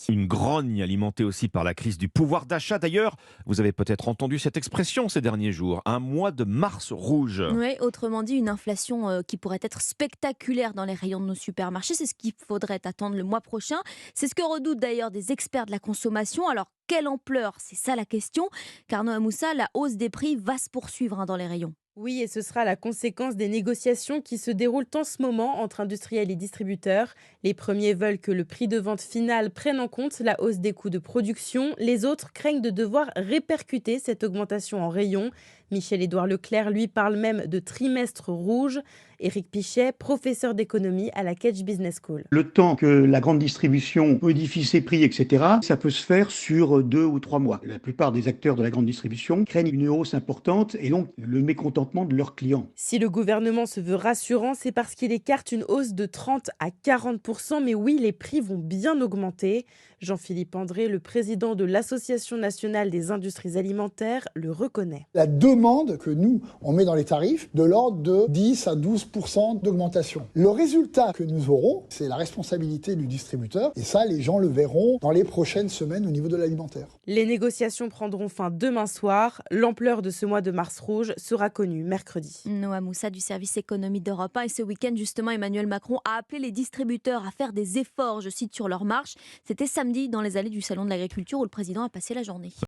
Une grogne alimentée aussi par la crise du pouvoir d'achat. D'ailleurs, vous avez peut-être entendu cette expression ces derniers jours, un mois de mars rouge. Oui, autrement dit, une inflation qui pourrait être spectaculaire dans les rayons de nos supermarchés. C'est ce qu'il faudrait attendre le mois prochain. C'est ce que redoutent d'ailleurs des experts de la consommation. Alors, quelle ampleur? C'est ça la question. Car Noah Moussa, la hausse des prix va se poursuivre dans les rayons. Oui, et ce sera la conséquence des négociations qui se déroulent en ce moment entre industriels et distributeurs. Les premiers veulent que le prix de vente final prenne en compte la hausse des coûts de production. Les autres craignent de devoir répercuter cette augmentation en rayon. Michel-Édouard Leclerc, lui, parle même de trimestre rouge. Éric Pichet, professeur d'économie à la Kedge Business School. Le temps que la grande distribution modifie ses prix, etc., ça peut se faire sur 2 ou 3 mois. La plupart des acteurs de la grande distribution craignent une hausse importante et donc le mécontentement de leurs clients. Si le gouvernement se veut rassurant, c'est parce qu'il écarte une hausse de 30 à 40%. Mais oui, les prix vont bien augmenter. Jean-Philippe André, le président de l'Association nationale des industries alimentaires, le reconnaît. La demande que nous, on met dans les tarifs, de l'ordre de 10 à 12% d'augmentation. Le résultat que nous aurons, c'est la responsabilité du distributeur. Et ça, les gens le verront dans les prochaines semaines au niveau de l'alimentaire. Les négociations prendront fin demain soir. L'ampleur de ce mois de mars rouge sera connue mercredi. Noah Moussa du service économie d'Europe 1. Et ce week-end, justement, Emmanuel Macron a appelé les distributeurs à faire des efforts, je cite, sur leur marche. C'était samedi dans les allées du Salon de l'Agriculture où le président a passé la journée.